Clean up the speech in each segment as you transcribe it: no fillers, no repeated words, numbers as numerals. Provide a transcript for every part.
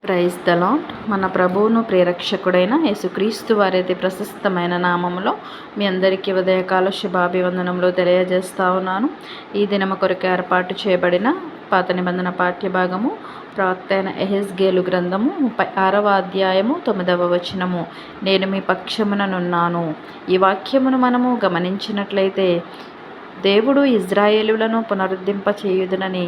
Praise the lord. మన ప్రభువును ప్రేరక్షకుడైన యేసుక్రీస్తు వారైతే ప్రశస్తమైన నామములో మీ అందరికీ ఉదయకాల శుభాభివందనములు తెలియజేస్తా ఉన్నాను. ఈ దినము కొరకు ఏర్పాటు చేయబడిన పాత నిబంధన పాఠ్యభాగము ప్రవక్త అయిన యెహెజ్కేలు గ్రంథము 36వ అధ్యాయము 9వ వచనము. నేను మీ పక్షముననున్నాను. ఈ వాక్యమును మనము గమనించినట్లయితే దేవుడు ఇజ్రాయేలులను పునరుద్ధరింప చేయుదునని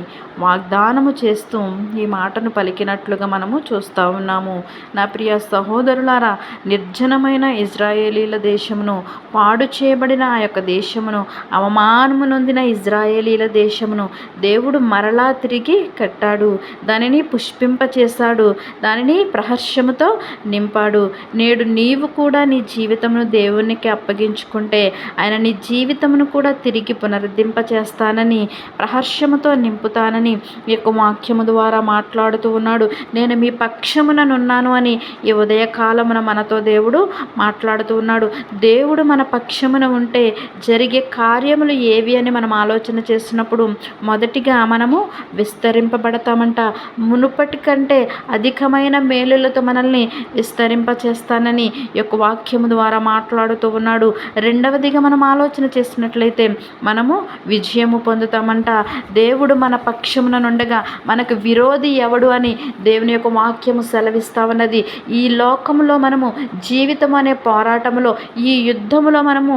వాగ్దానము చేస్తూ ఈ మాటను పలికినట్లుగా మనము చూస్తూ ఉన్నాము. నా ప్రియ సహోదరులారా, నిర్జనమైన ఇజ్రాయేలీల దేశమును, పాడు చేయబడిన ఆ యొక్క దేశమును, అవమానము నొందిన ఇజ్రాయేలీల దేశమును దేవుడు మరలా తిరిగి కట్టాడు. దానిని పుష్పింపచేశాడు, దానిని ప్రహర్షముతో నింపాడు. నేడు నీవు కూడా నీ జీవితమును దేవునికి అప్పగించుకుంటే ఆయన నీ జీవితమును కూడా తిరిగి పునరుద్ధరింప చేస్తానని, ప్రహర్షముతో నింపుతానని ఈ యొక్క వాక్యము ద్వారా మాట్లాడుతూ ఉన్నాడు. నేను మీ పక్షముననున్నాను అని ఈ ఉదయకాలమున మనతో దేవుడు మాట్లాడుతూ ఉన్నాడు. దేవుడు మన పక్షమున ఉంటే జరిగే కార్యములు ఏవి అని మనం ఆలోచన చేసినప్పుడు మొదటిగా మనము విస్తరింపబడతామంట. మునుపటి కంటే అధికమైన మేలులతో మనల్ని విస్తరింప చేస్తానని ఈ యొక్క వాక్యము ద్వారా మాట్లాడుతూ ఉన్నాడు. రెండవదిగా మనం ఆలోచన చేసినట్లయితే మనము విజయము పొందుతామంట. దేవుడు మన పక్షమున నుండగా మనకు విరోధి ఎవడు అని దేవుని యొక్క వాక్యము సెలవిస్తా ఉన్నది. ఈ లోకములో మనము జీవితం అనే పోరాటంలో, ఈ యుద్ధములో మనము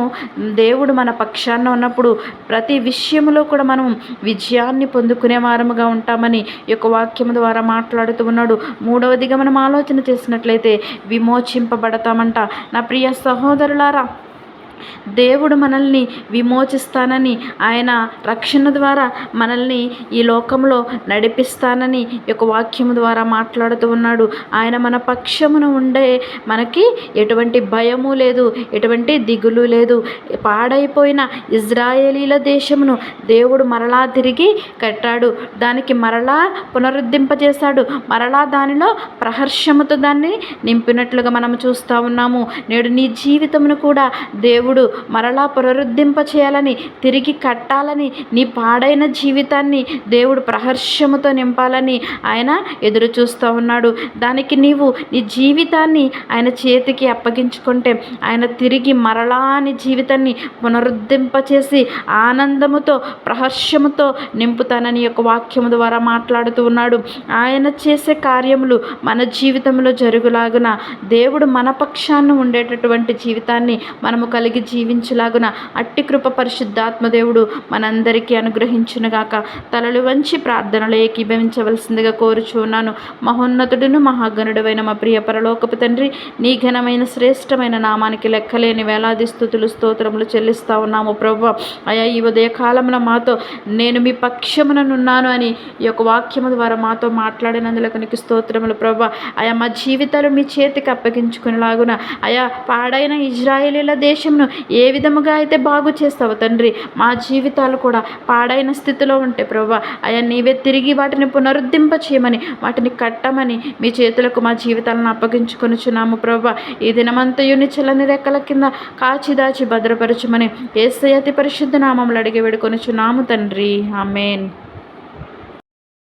దేవుడు మన పక్షాన ఉన్నప్పుడు ప్రతి విషయంలో కూడా మనం విజయాన్ని పొందుకునే వారముగా ఉంటామని ఈ యొక్క వాక్యము ద్వారా మాట్లాడుతూ ఉన్నాడు. మూడవదిగా మనం ఆలోచన చేసినట్లయితే విమోచింపబడతామంట. నా ప్రియ సహోదరులారా, దేవుడు మనల్ని విమోచిస్తానని, ఆయన రక్షణ ద్వారా మనల్ని ఈ లోకంలో నడిపిస్తానని ఈ యొక్క వాక్యము ద్వారా మాట్లాడుతూ ఉన్నాడు. ఆయన మన పక్షమున ఉండే మనకి ఎటువంటి భయము లేదు, ఎటువంటి దిగులు లేదు. పాడైపోయిన ఇజ్రాయేలీల దేశమును దేవుడు మరలా తిరిగి కట్టాడు, దానికి మరలా పునరుద్ధరింపజేశాడు, మరలా దానిలో ప్రహర్షముతో దాన్ని నింపినట్లుగా మనం చూస్తూ ఉన్నాము. నేడు నీ జీవితమును కూడా దేవుడు మరలా పునరుద్ధరింప చేయాలని, తిరిగి కట్టాలని, నీ పాడైన జీవితాన్ని దేవుడు ప్రహర్షముతో నింపాలని ఆయన ఎదురు చూస్తూ ఉన్నాడు. దానికి నీవు నీ జీవితాన్ని ఆయన చేతికి అప్పగించుకుంటే ఆయన తిరిగి మరలా నీ జీవితాన్ని పునరుద్ధరింప చేసి ఆనందముతో ప్రహర్షముతో నింపుతానని యొక్క వాక్యము ద్వారా మాట్లాడుతూ ఉన్నాడు. ఆయన చేసే కార్యములు మన జీవితంలో జరుగులాగున దేవుడు మన పక్షాన ఉండేటటువంటి జీవితాన్ని మనము కలిగి జీవించలాగున అట్టి కృప పరిశుద్ధాత్మ దేవుడు మనందరికీ అనుగ్రహించునుగాక. తలలు వంచి ప్రార్థనలు ఏకీభవించవలసిందిగా కోరుచున్నాను. మహోన్నతుడును మహాగణుడైన మా ప్రియ పరలోకపు తండ్రి, నీ ఘనమైన శ్రేష్టమైన నామానికి లెక్కలేని వేలాది స్తుతులు స్తోత్రములు చెల్లిస్తా ఉన్నాము ప్రభువా. అయా, ఈ ఉదయ కాలంలో మాతో నేను మీ పక్షముననున్నాను అని ఈ యొక్క వాక్యము ద్వారా మాతో మాట్లాడినందులకు నీకు స్తోత్రములు ప్రభువా. అయా, మా జీవితాలు మీ చేతికి అప్పగించుకునేలాగున, అయా పాడైన ఇజ్రాయేలీల దేశంను ఏ విధముగా అయితే బాగు చేస్తావు తండ్రి, మా జీవితాలు కూడా పాడైన స్థితిలో ఉంటే ప్రభువా, అయా నీవే తిరిగి వాటిని పునరుద్ధరింప చేయమని, వాటిని కట్టమని మీ చేతులకు మా జీవితాలను అప్పగించుకొనుచున్నాము ప్రభువా. ఈ దినమంతయు నీ చల్లని రెక్కల కింద కాచిదాచి భద్రపరచుమని యేసయ్య అతి పరిశుద్ధ నామములో అడిగి వేడుకొనుచున్నాము తండ్రి. ఆమేన్.